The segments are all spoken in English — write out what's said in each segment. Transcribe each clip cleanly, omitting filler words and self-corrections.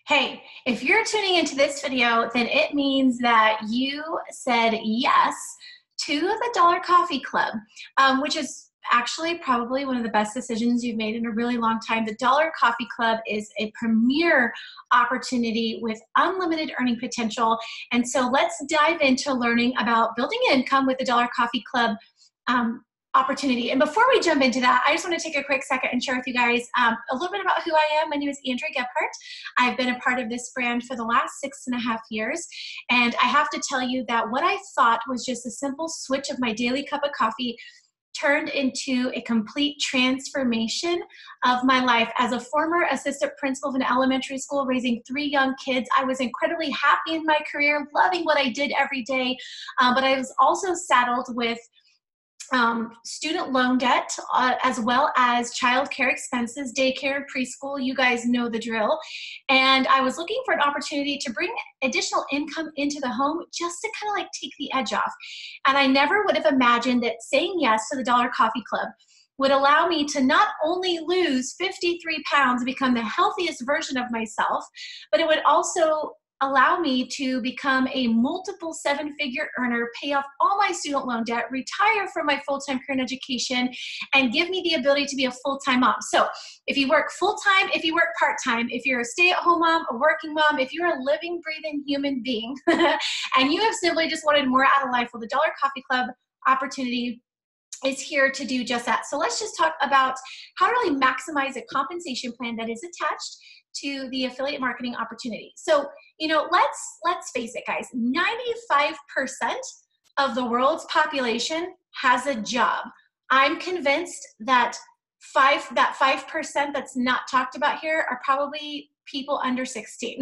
Hey, if you're tuning into this video, then it means that you said yes to the Dollar Coffee Club, which is actually probably one of the best decisions you've made in a really long time. The Dollar Coffee Club is a premier opportunity with unlimited earning potential. And so let's dive into learning about building income with the Dollar Coffee Club opportunity. And before we jump into that, I just want to take a quick second and share with you guys a little bit about who I am. My name is Andrea Gebhardt. I've been a part of this brand for the last 6.5 years. And I have to tell you that what I thought was just a simple switch of my daily cup of coffee turned into a complete transformation of my life. As a former assistant principal of an elementary school raising 3 young kids, I was incredibly happy in my career, loving what I did every day. But I was also saddled with student loan debt, as well as childcare expenses, daycare and preschool. You guys know the drill. And I was looking for an opportunity to bring additional income into the home just to kind of like take the edge off. And I never would have imagined that saying yes to the Dollar Coffee Club would allow me to not only lose 53 pounds and become the healthiest version of myself, but it would also allow me to become a multiple 7-figure earner, pay off all my student loan debt, retire from my full-time career in education, and give me the ability to be a full-time mom. So if you work full-time, if you work part-time, if you're a stay-at-home mom, a working mom, if you're a living, breathing human being, and you have simply just wanted more out of life, well, the Dollar Coffee Club opportunity is here to do just that. So let's just talk about how to really maximize a compensation plan that is attached to the affiliate marketing opportunity. So, let's face it, guys, 95% of the world's population has a job. I'm convinced that 5% that's not talked about here are probably people under 16,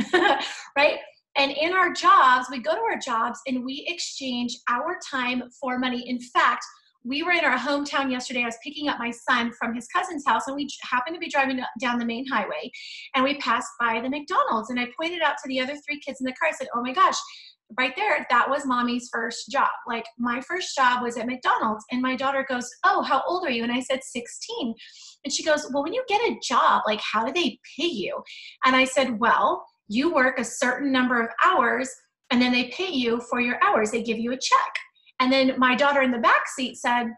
right? And in our jobs, we go to our jobs and we exchange our time for money. In fact, we were in our hometown yesterday. I was picking up my son from his cousin's house, and we happened to be driving down the main highway, and we passed by the McDonald's, and I pointed out to the other 3 kids in the car. I said, oh my gosh, right there, that was mommy's first job. Like, my first job was at McDonald's. And my daughter goes, oh, how old are you? And I said, 16. And she goes, well, when you get a job, like, how do they pay you? And I said, well, you work a certain number of hours, and then they pay you for your hours. They give you a check. And then my daughter in the back seat said,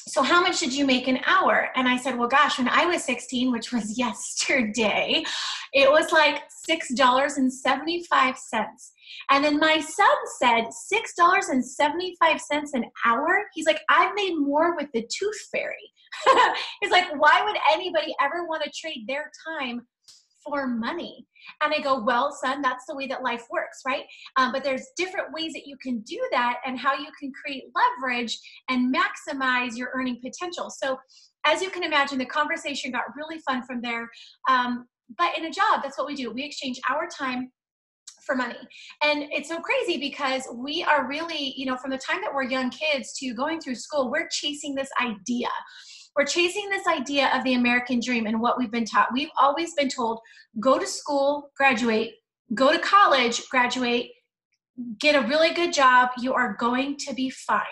so how much did you make an hour? And I said, well, gosh, when I was 16, which was yesterday, it was like $6.75. And then my son said, $6.75 an hour? He's like, I've made more with the tooth fairy. He's like, why would anybody ever want to trade their time for money? And I go, well, son, that's the way that life works, right? But there's different ways that you can do that and how you can create leverage and maximize your earning potential. So as you can imagine, the conversation got really fun from there. But in a job, that's what we do. We exchange our time for money. And it's so crazy because we are really, from the time that we're young kids to going through school, we're chasing this idea. We're chasing this idea of the American dream and what we've been taught. We've always been told, go to school, graduate, go to college, graduate, get a really good job, you are going to be fine.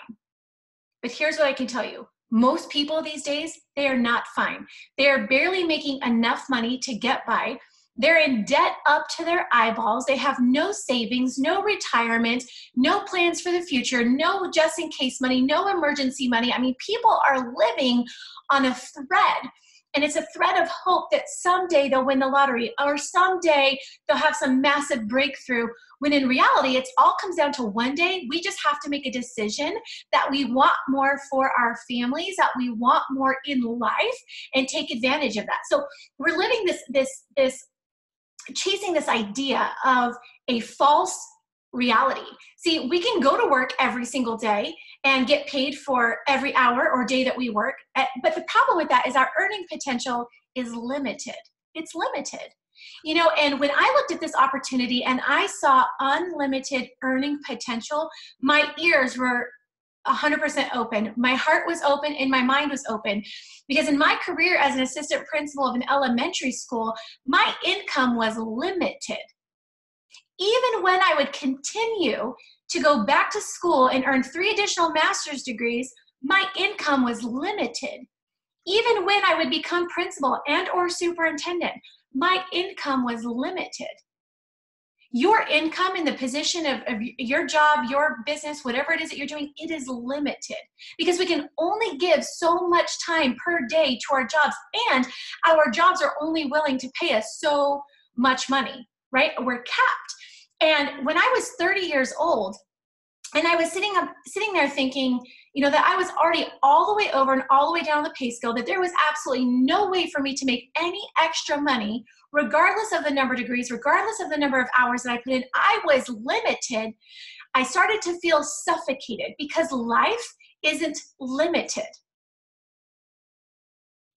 But here's what I can tell you. Most people these days, they are not fine. They are barely making enough money to get by. They're in debt up to their eyeballs. They have no savings, no retirement, no plans for the future, no just in case money, no emergency money. I mean, people are living on a thread. And it's a thread of hope that someday they'll win the lottery or someday they'll have some massive breakthrough, when in reality, it all comes down to one day. We just have to make a decision that we want more for our families, that we want more in life, and take advantage of that. So we're living this chasing this idea of a false reality. See, we can go to work every single day and get paid for every hour or day that we work. But the problem with that is our earning potential is limited. It's limited. And when I looked at this opportunity and I saw unlimited earning potential, my ears were 100% open. My heart was open and my mind was open, because in my career as an assistant principal of an elementary school, my income was limited. Even when I would continue to go back to school and earn 3 additional master's degrees, my income was limited. Even when I would become principal and or superintendent, my income was limited. Your income in the position of your job, your business, whatever it is that you're doing, it is limited because we can only give so much time per day to our jobs, and our jobs are only willing to pay us so much money, right? We're capped. And when I was 30 years old, and I was sitting there thinking, that I was already all the way over and all the way down the pay scale, that there was absolutely no way for me to make any extra money, regardless of the number of degrees, regardless of the number of hours that I put in. I was limited. I started to feel suffocated because life isn't limited.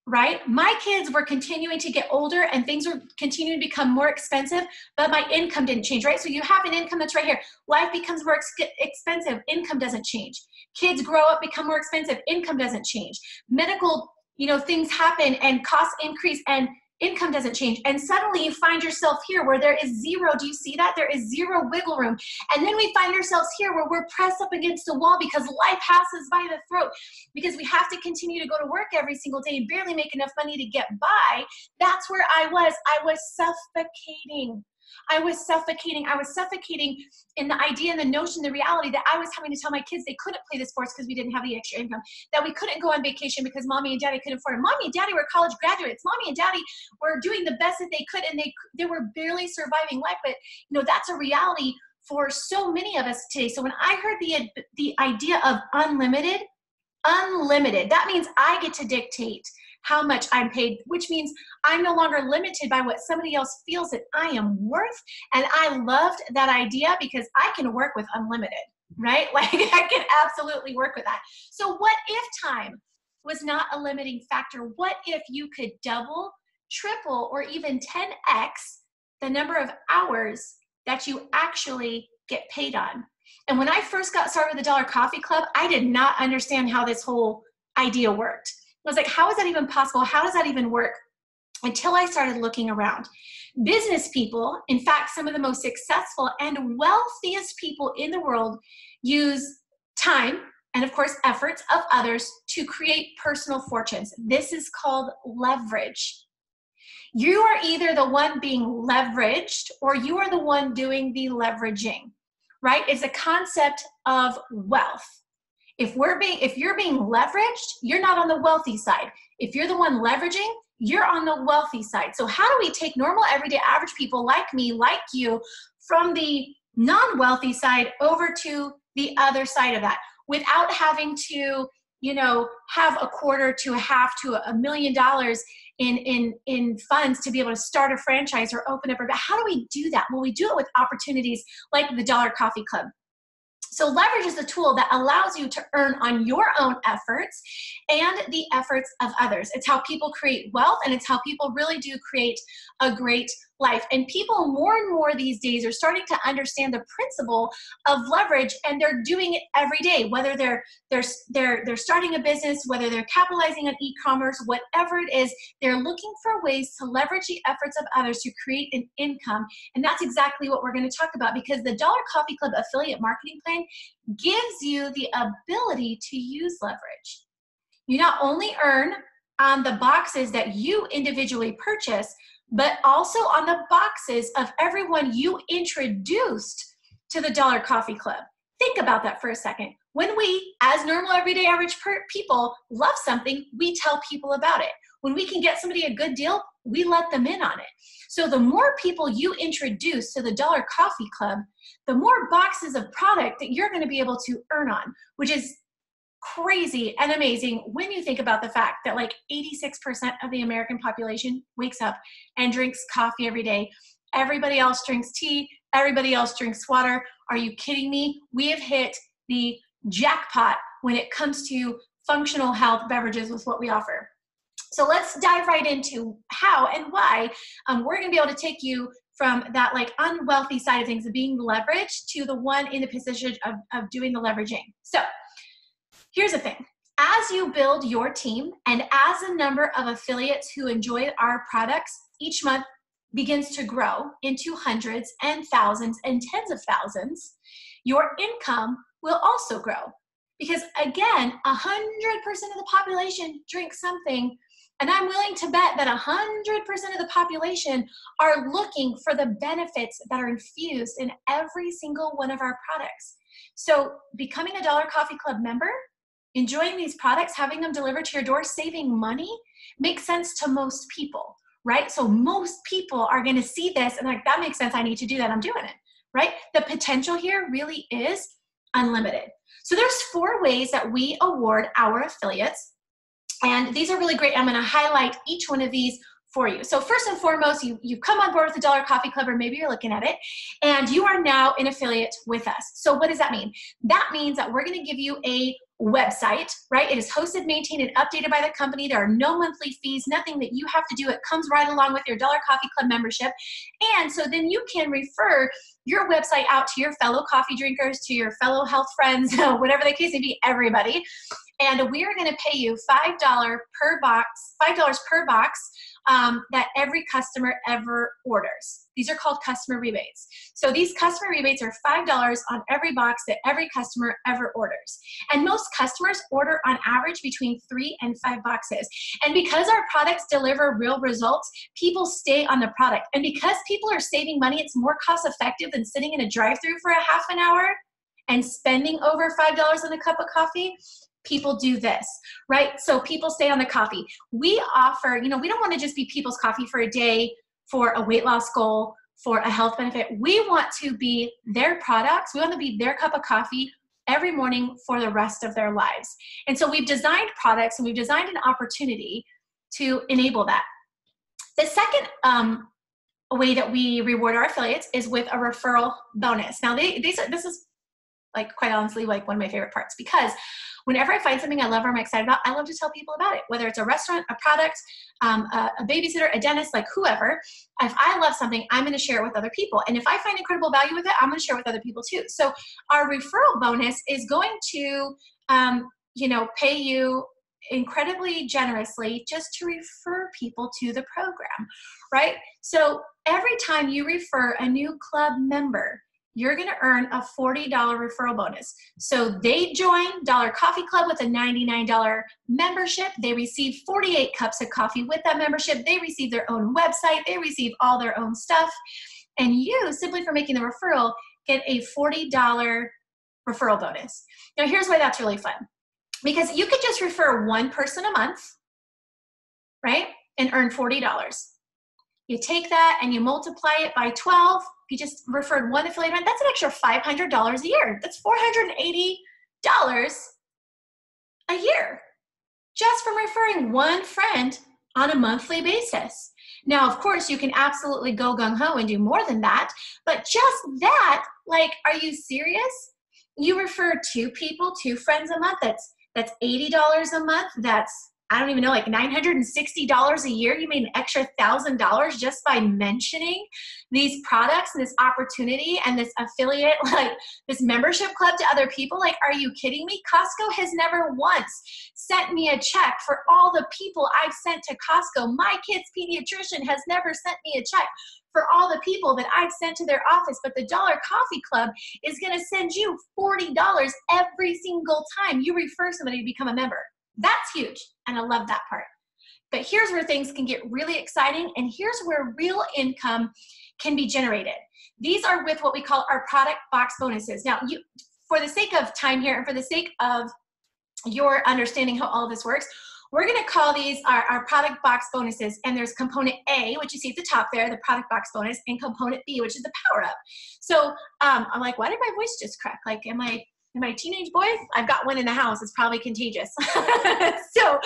Right? My kids were continuing to get older and things were continuing to become more expensive, but my income didn't change, right? So you have an income that's right here. Life becomes more expensive. Income doesn't change. Kids grow up, become more expensive. Income doesn't change. Medical, things happen and costs increase and income doesn't change. And suddenly you find yourself here where there is zero. Do you see that? There is zero wiggle room. And then we find ourselves here where we're pressed up against the wall because life passes by the throat, because we have to continue to go to work every single day and barely make enough money to get by. That's where I was. I was suffocating. I was suffocating in the idea and the notion, the reality that I was having to tell my kids they couldn't play the sports because we didn't have the extra income, that we couldn't go on vacation because mommy and daddy couldn't afford it. Mommy and daddy were college graduates. Mommy and daddy were doing the best that they could, and they were barely surviving life. But that's a reality for so many of us today. So when I heard the idea of unlimited, that means I get to dictate how much I'm paid, which means I'm no longer limited by what somebody else feels that I am worth. And I loved that idea because I can work with unlimited, right? Like I can absolutely work with that. So what if time was not a limiting factor? What if you could double, triple, or even 10x the number of hours that you actually get paid on? And when I first got started with the Dollar Coffee Club, I did not understand how this whole idea worked. I was like, how is that even possible? How does that even work? Until I started looking around. Business people, in fact, some of the most successful and wealthiest people in the world, use time and, of course, efforts of others to create personal fortunes. This is called leverage. You are either the one being leveraged or you are the one doing the leveraging, right? It's a concept of wealth. If you're being leveraged, you're not on the wealthy side. If you're the one leveraging, you're on the wealthy side. So how do we take normal, everyday, average people like me, like you, from the non-wealthy side over to the other side of that without having to, have a quarter to a half to $1 million in funds to be able to start a franchise or open up? How do we do that? Well, we do it with opportunities like the Dollar Coffee Club. So leverage is a tool that allows you to earn on your own efforts and the efforts of others. It's how people create wealth, and it's how people really do create a great life. And people more and more these days are starting to understand the principle of leverage, and they're doing it every day, whether they're starting a business, whether they're capitalizing on e-commerce, whatever it is, they're looking for ways to leverage the efforts of others to create an income. And that's exactly what we're going to talk about, because the Dollar Coffee Club affiliate marketing plan gives you the ability to use leverage. You not only earn on the boxes that you individually purchase, but also on the boxes of everyone you introduced to the Dollar Coffee Club. Think about that for a second. When we, as normal, everyday, average people, love something, we tell people about it. When we can get somebody a good deal, we let them in on it. So the more people you introduce to the Dollar Coffee Club, the more boxes of product that you're going to be able to earn on, which is crazy and amazing when you think about the fact that like 86% of the American population wakes up and drinks coffee every day. Everybody else drinks tea. Everybody else drinks water. Are you kidding me? We have hit the jackpot when it comes to functional health beverages with what we offer. So let's dive right into how and why we're going to be able to take you from that like unwealthy side of things of being leveraged to the one in the position of doing the leveraging. So here's the thing. As you build your team and as the number of affiliates who enjoy our products each month begins to grow into hundreds and thousands and tens of thousands, your income will also grow. Because again, 100% of the population drinks something And I'm willing to bet that 100% of the population are looking for the benefits that are infused in every single one of our products. So becoming a Dollar Coffee Club member, enjoying these products, having them delivered to your door, saving money, makes sense to most people, right? So most people are going to see this and like, that makes sense. I need to do that. I'm doing it, right? The potential here really is unlimited. So there's 4 ways that we award our affiliates. And these are really great. I'm going to highlight each one of these for you. So first and foremost, you've come on board with the Dollar Coffee Club, or maybe you're looking at it, and you are now an affiliate with us. So what does that mean? That means that we're going to give you a website, right? It is hosted, maintained, and updated by the company. There are no monthly fees, nothing that you have to do. It comes right along with your Dollar Coffee Club membership. And so then you can refer your website out to your fellow coffee drinkers, to your fellow health friends, whatever the case may be, everybody. And we are going to pay you $5 per box that every customer ever orders. These are called customer rebates. So these customer rebates are $5 on every box that every customer ever orders. And most customers order on average between 3 and 5 boxes. And because our products deliver real results, people stay on the product. And because people are saving money, it's more cost effective than sitting in a drive-thru for a half an hour and spending over $5 on a cup of coffee. People do this, right? So people stay on the coffee. We offer, we don't want to just be people's coffee for a day, for a weight loss goal, for a health benefit. We want to be their products. We want to be their cup of coffee every morning for the rest of their lives. And so we've designed products and we've designed an opportunity to enable that. The second way that we reward our affiliates is with a referral bonus. Now, this is like quite honestly like one of my favorite parts, because whenever I find something I love or I'm excited about, I love to tell people about it, whether it's a restaurant, a product, a babysitter, a dentist, like whoever. If I love something, I'm going to share it with other people. And if I find incredible value with it, I'm going to share it with other people too. So our referral bonus is going to, pay you incredibly generously just to refer people to the program, right? So every time you refer a new club member, you're going to earn a $40 referral bonus. So they join Dollar Coffee Club with a $99 membership. They receive 48 cups of coffee with that membership. They receive their own website. They receive all their own stuff. And you, simply for making the referral, get a $40 referral bonus. Now, here's why that's really fun. Because you could just refer one person a month, right, and earn $40. You take that and you multiply it by 12. You just referred one affiliate, that's an extra $500 a year. That's $480 a year just from referring one friend on a monthly basis. Now, of course, you can absolutely go gung-ho and do more than that, but just that, like, are you serious? You refer 2 people, 2 friends a month, that's $80 a month, that's, I don't even know, like $960 a year. You made an extra $1,000 just by mentioning these products and this opportunity and this affiliate, like this membership club to other people. Like, are you kidding me? Costco has never once sent me a check for all the people I've sent to Costco. My kid's pediatrician has never sent me a check for all the people that I've sent to their office, but the Dollar Coffee Club is going to send you $40 every single time you refer somebody to become a member. That's huge, and I love that part. But here's where things can get really exciting, and here's where real income can be generated. These are with what we call our product box bonuses. Now, for the sake of time here and for the sake of your understanding how all of this works, we're going to call these our product box bonuses, and there's component A, which you see at the top there, the product box bonus, and component B, which is the power up. So I'm like, why did my voice just crack? Like, am I teenage boys? I've got one in the house. It's probably contagious. So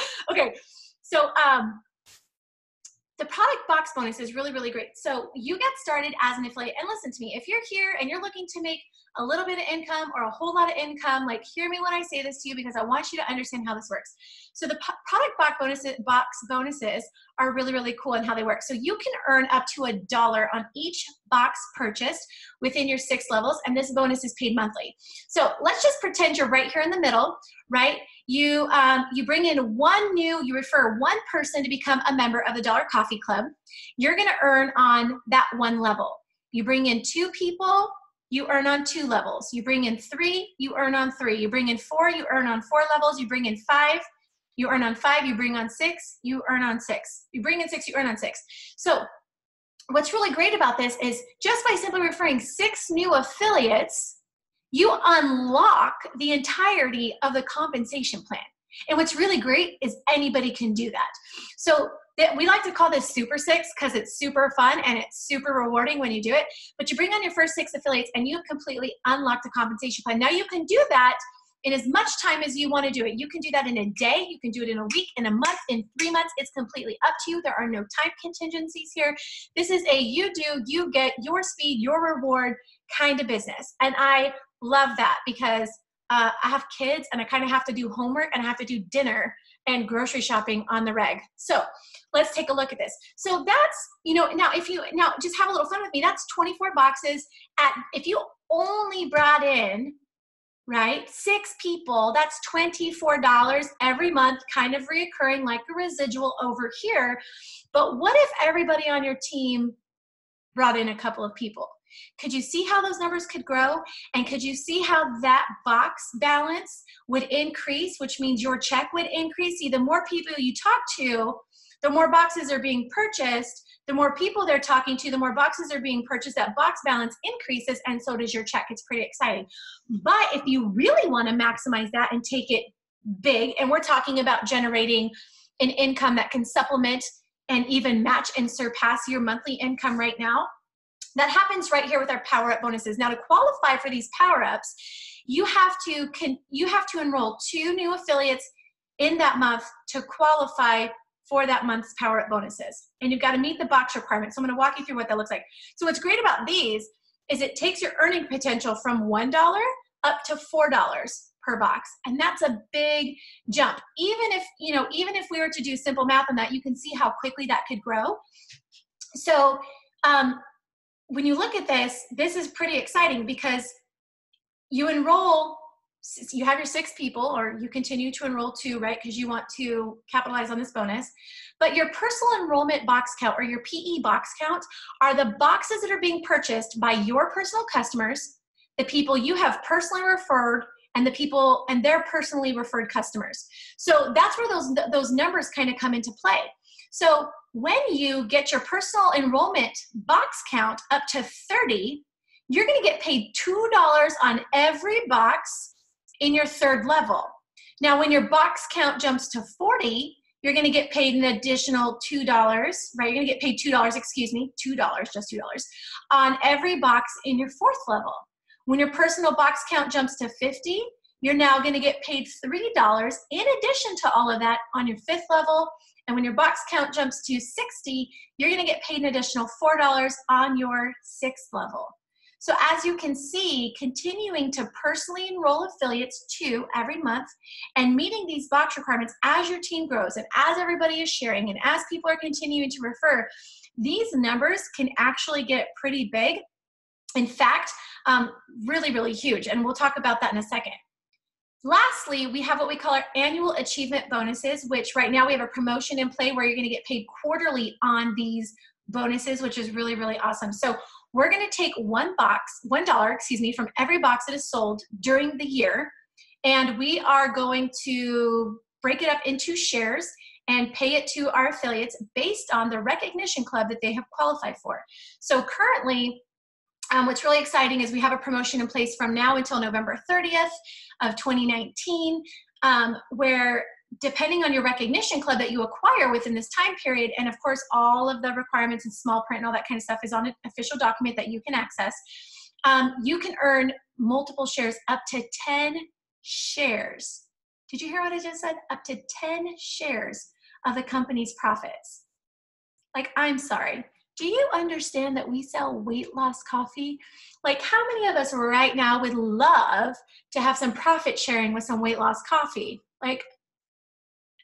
the product box bonus is really, really great. So you get started as an affiliate, and listen to me, if you're here and you're looking to make a little bit of income or a whole lot of income, like, hear me when I say this to you, because I want you to understand how this works. So the product box bonuses are really, really cool in how they work. So you can earn up to $1 on each box purchased within your 6 levels, and this bonus is paid monthly. So let's just pretend you're right here in the middle, right? You bring in you refer one person to become a member of the Dollar Coffee Club. You're going to earn on that 1 level. You bring in 2 people, you earn on 2 levels. You bring in 3, you earn on 3. You bring in 4, you earn on 4 levels. You bring in 5, You earn on 5, you bring on 6, you earn on 6. You bring in 6, you earn on 6. So what's really great about this is just by simply referring 6 new affiliates, you unlock the entirety of the compensation plan. And what's really great is anybody can do that. So we like to call this Super 6 because it's super fun and it's super rewarding when you do it. But you bring on your first 6 affiliates and you completely unlock the compensation plan. Now you can do that in as much time as you want to do it. You can do that in a day, you can do it in a week, in a month, in 3 months. It's completely up to you. There are no time contingencies here. This is a you do, you get, your speed, your reward kind of business. And I love that because I have kids and I kind of have to do homework and I have to do dinner and grocery shopping on the reg. So let's take a look at this. So that's, now just have a little fun with me. That's 24 boxes if you only brought in, right, 6 people, that's $24 every month, kind of reoccurring like a residual over here. But what if everybody on your team brought in a couple of people? Could you see how those numbers could grow? And could you see how that box balance would increase, which means your check would increase? See, the more people you talk to, the more boxes are being purchased. The more people they're talking to, the more boxes are being purchased. That box balance increases, and so does your check. It's pretty exciting. But if you really want to maximize that and take it big, and we're talking about generating an income that can supplement and even match and surpass your monthly income right now, that happens right here with our Power Up bonuses. Now, to qualify for these Power Ups, you have to enroll 2 new affiliates in that month to qualify for that month's Power Up bonuses. And you've got to meet the box requirements. So I'm going to walk you through what that looks like. So what's great about these is it takes your earning potential from $1 up to $4 per box. And that's a big jump. Even if we were to do simple math on that, you can see how quickly that could grow. So when you look at this is pretty exciting because you have your 6 people, or you continue to enroll 2, right? Because you want to capitalize on this bonus. But your personal enrollment box count, or your PE box count, are the boxes that are being purchased by your personal customers, the people you have personally referred, and their personally referred customers. So that's where those numbers kind of come into play. So when you get your personal enrollment box count up to 30, you're going to get paid $2 on every box in your 3rd level. Now, when your box count jumps to 40, you're going to get paid an additional $2, right? You're going to get paid $2, just $2 on every box in your 4th level. When your personal box count jumps to 50, you're now going to get paid $3 in addition to all of that on your 5th level. And when your box count jumps to 60, you're going to get paid an additional $4 on your 6th level. So as you can see, continuing to personally enroll affiliates 2 every month and meeting these box requirements as your team grows and as everybody is sharing and as people are continuing to refer, these numbers can actually get pretty big. In fact, really, really huge. And we'll talk about that in a second. Lastly, we have what we call our annual achievement bonuses, which right now we have a promotion in play where you're going to get paid quarterly on these bonuses, which is really, really awesome. So we're going to take $1 from every box that is sold during the year, and we are going to break it up into shares and pay it to our affiliates based on the recognition club that they have qualified for. So currently, what's really exciting is we have a promotion in place from now until November 30th of 2019, where depending on your recognition club that you acquire within this time period, and of course all of the requirements and small print and all that kind of stuff is on an official document that you can access, you can earn multiple shares, up to 10 shares. Did you hear what I just said? Up to 10 shares of the company's profits. Like, I'm sorry. Do you understand that we sell weight loss coffee? Like, how many of us right now would love to have some profit sharing with some weight loss coffee? Like,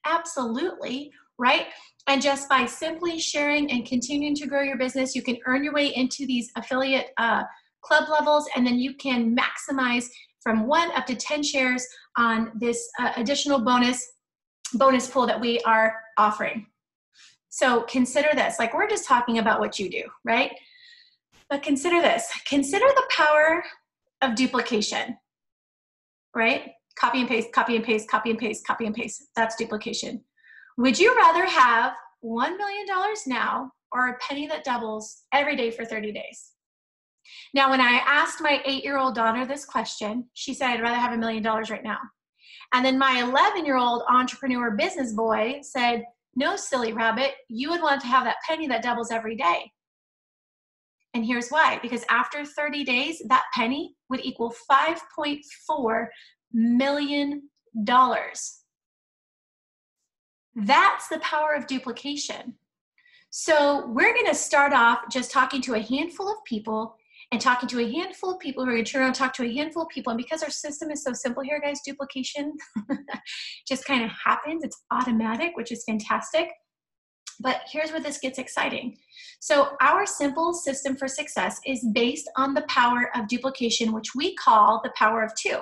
absolutely, right? And just by simply sharing and continuing to grow your business, you can earn your way into these affiliate club levels, and then you can maximize from 1 up to 10 shares on this additional bonus pool that we are offering. So consider this, like, we're just talking about what you do, right? But consider this, consider the power of duplication, right? Copy and paste, copy and paste, copy and paste, copy and paste. That's duplication. Would you rather have $1 million now or a penny that doubles every day for 30 days? Now, when I asked my 8-year-old daughter this question, she said, I'd rather have $1 million right now. And then my 11-year-old entrepreneur business boy said, no, silly rabbit, you would want to have that penny that doubles every day. And here's why, because after 30 days, that penny would equal $5.4 million. That's the power of duplication. So we're going to start off just talking to a handful of people and talking to a handful of people who are going to turn around and talk to a handful of people. And because our system is so simple here, guys, duplication just kind of happens. It's automatic, which is fantastic. But here's where this gets exciting. So our simple system for success is based on the power of duplication, which we call the power of 2.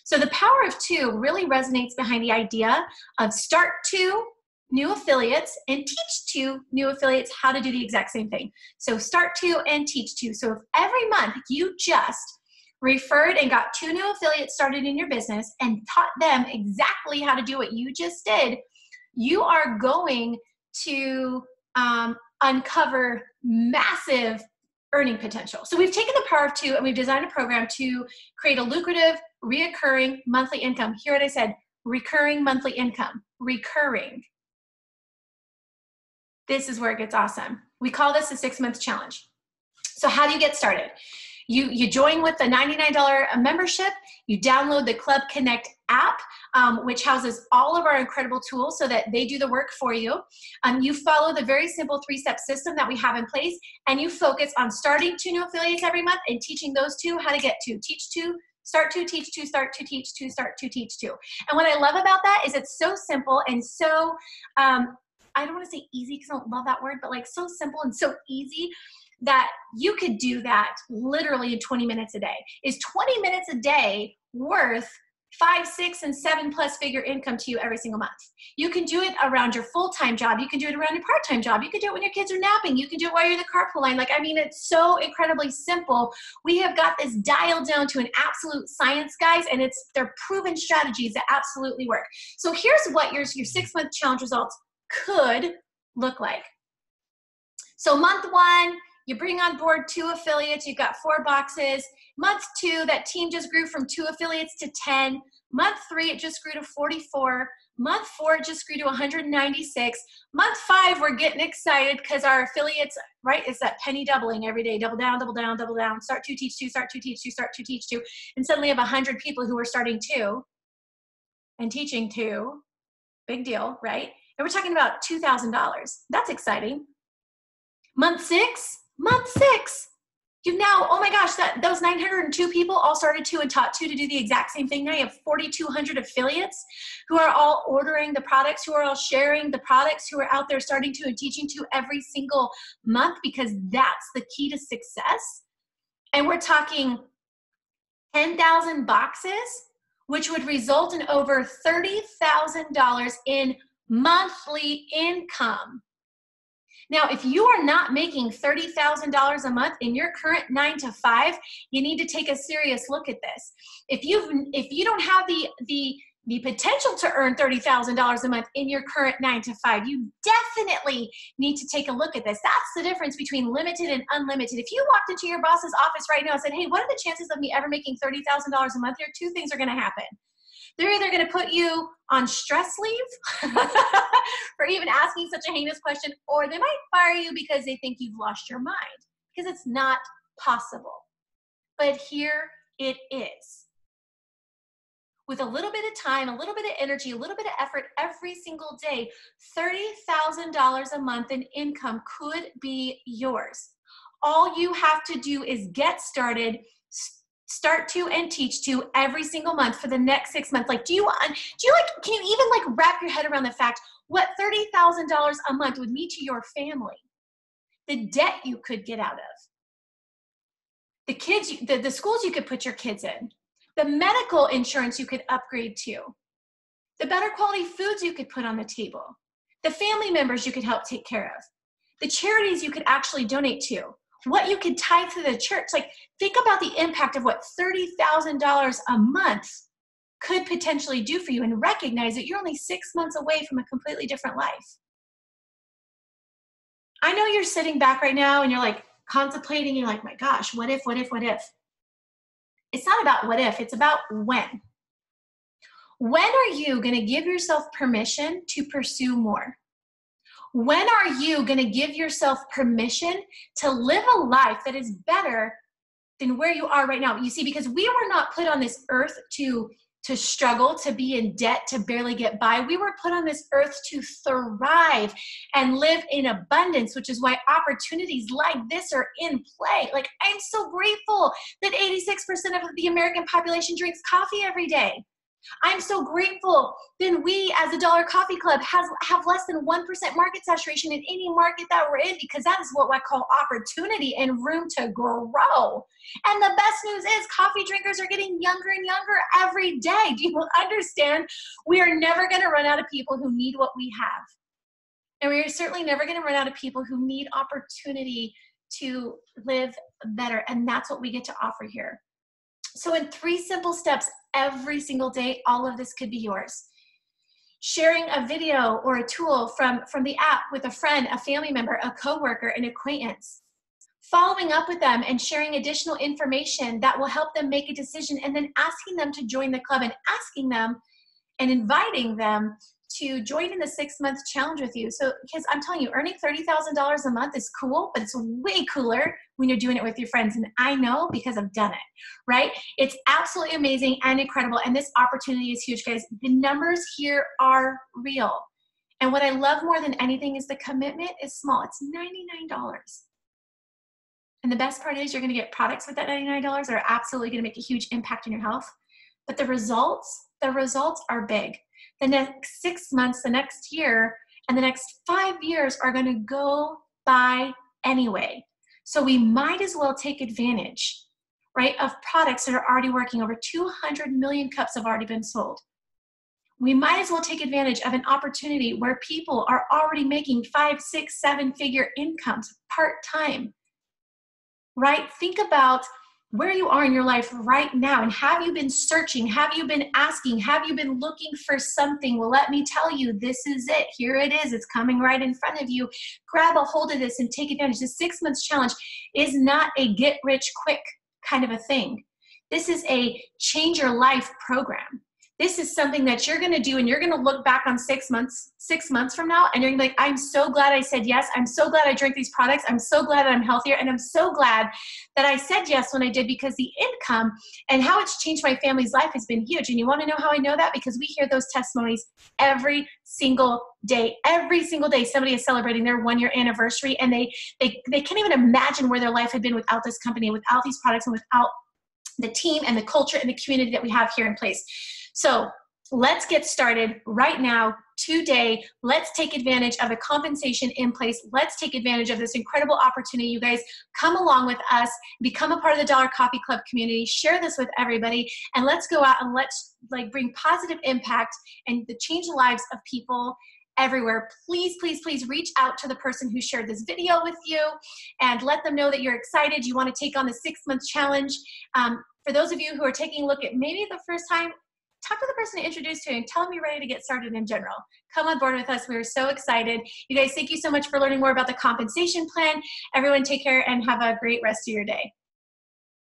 So the power of 2 really resonates behind the idea of start 2 new affiliates and teach 2 new affiliates how to do the exact same thing. So start 2 and teach 2. So if every month you just referred and got 2 new affiliates started in your business and taught them exactly how to do what you just did, you are going to uncover massive earning potential. So we've taken the power of 2 and we've designed a program to create a lucrative, reoccurring monthly income. Hear what I said, recurring monthly income, recurring. This is where it gets awesome. We call this a 6-month challenge. So how do you get started? You join with the $99 membership. You download the Club Connect app, which houses all of our incredible tools so that they do the work for you. You follow the very simple 3-step system that we have in place, and you focus on starting 2 new affiliates every month and teaching those 2 how to get 2. Teach 2, start 2, teach 2, start 2, teach 2, start 2, teach 2. And what I love about that is it's so simple and so, I don't want to say easy because I don't love that word, but like so simple and so easy that you could do that literally in 20 minutes a day. Is 20 minutes a day worth 5, 6, and 7+ figure income to you every single month? You can do it around your full-time job. You can do it around your part-time job. You can do it when your kids are napping. You can do it while you're in the carpool line. Like, I mean, it's so incredibly simple. We have got this dialed down to an absolute science, guys, and they're proven strategies that absolutely work. So here's what your 6-month challenge results could look like. So month 1, you bring on board 2 affiliates. You've got 4 boxes. Month 2, that team just grew from 2 affiliates to 10. Month 3, it just grew to 44. Month 4, it just grew to 196. Month 5, we're getting excited because our affiliates, right, it's that penny doubling every day. Double down, double down, double down. Start 2, teach 2, start 2, teach 2, start 2, teach 2. And suddenly you have 100 people who are starting 2 and teaching 2. Big deal, right? And we're talking about $2,000. That's exciting. Month 6, you've now, oh my gosh, those 902 people all started 2 and taught 2 to do the exact same thing. Now you have 4,200 affiliates who are all ordering the products, who are all sharing the products, who are out there starting 2 and teaching 2 every single month, because that's the key to success. And we're talking 10,000 boxes, which would result in over $30,000 in monthly income. Now, if you are not making $30,000 a month in your current 9-to-5, you need to take a serious look at this. If you don't have the potential to earn $30,000 a month in your current 9-to-5, you definitely need to take a look at this. That's the difference between limited and unlimited. If you walked into your boss's office right now and said, hey, what are the chances of me ever making $30,000 a month here? 2 things are going to happen. They're either going to put you on stress leave for even asking such a heinous question, or they might fire you because they think you've lost your mind, because it's not possible. But here it is. With a little bit of time, a little bit of energy, a little bit of effort every single day, $30,000 a month in income could be yours. All you have to do is get started, start 2 and teach 2 every single month for the next 6 months. Like, can you even like wrap your head around the fact what $30,000 a month would mean to your family? The debt you could get out of, the kids, the schools you could put your kids in, the medical insurance you could upgrade to, the better quality foods you could put on the table, the family members you could help take care of, the charities you could actually donate to, what you could tithe to the church. Like, think about the impact of what $30,000 a month could potentially do for you and recognize that you're only 6 months away from a completely different life. I know you're sitting back right now and you're like contemplating, you're like, my gosh, what if, what if, what if? It's not about what if, it's about when. When are you going to give yourself permission to pursue more? When are you going to give yourself permission to live a life that is better than where you are right now? You see, because we were not put on this earth to struggle, to be in debt, to barely get by. We were put on this earth to thrive and live in abundance, which is why opportunities like this are in play. Like, I'm so grateful that 86% of the American population drinks coffee every day. I'm so grateful that we as a Dollar Coffee Club have less than 1% market saturation in any market that we're in, because that is what I call opportunity and room to grow. And the best news is coffee drinkers are getting younger and younger every day. Do you understand? We are never going to run out of people who need what we have. And we're certainly never going to run out of people who need opportunity to live better. And that's what we get to offer here. So in 3 simple steps every single day, all of this could be yours. Sharing a video or a tool from the app with a friend, a family member, a coworker, an acquaintance. Following up with them and sharing additional information that will help them make a decision, and then asking them to join the club and asking them and inviting them to join in the 6-month challenge with you. So, because I'm telling you, earning $30,000 a month is cool, but it's way cooler when you're doing it with your friends. And I know because I've done it, right? It's absolutely amazing and incredible. And this opportunity is huge, guys. The numbers here are real. And what I love more than anything is the commitment is small. It's $99. And the best part is you're going to get products with that $99 that are absolutely going to make a huge impact on your health. But the results are big. The next 6 months, the next year, and the next 5 years are going to go by anyway. So we might as well take advantage, right, of products that are already working. Over 200 million cups have already been sold. We might as well take advantage of an opportunity where people are already making 5, 6, 7-figure incomes part-time, right? Think about where you are in your life right now, and have you been searching? Have you been asking? Have you been looking for something? Well, let me tell you, this is it. Here it is. It's coming right in front of you. Grab a hold of this and take advantage. The 6 months challenge is not a get rich quick kind of a thing. This is a change your life program. This is something that you're going to do, and you're going to look back on 6 months from now, and you're going to be like, I'm so glad I said yes. I'm so glad I drank these products. I'm so glad that I'm healthier, and I'm so glad that I said yes when I did, because the income and how it's changed my family's life has been huge. And you want to know how I know that? Because we hear those testimonies every single day. Every single day somebody is celebrating their 1-year anniversary, and they can't even imagine where their life had been without this company, without these products, and without the team and the culture and the community that we have here in place. So let's get started right now, today. Let's take advantage of the compensation in place. Let's take advantage of this incredible opportunity. You guys come along with us, become a part of the Dollar Coffee Club community, share this with everybody, and let's go out and let's bring positive impact and change the lives of people everywhere. Please, please, please reach out to the person who shared this video with you and let them know that you're excited. You want to take on the 6-month challenge. For those of you who are taking a look at maybe the first time, talk to the person you introduced to and tell them you're ready to get started in general. Come on board with us. We are so excited. You guys, thank you so much for learning more about the compensation plan. Everyone take care and have a great rest of your day.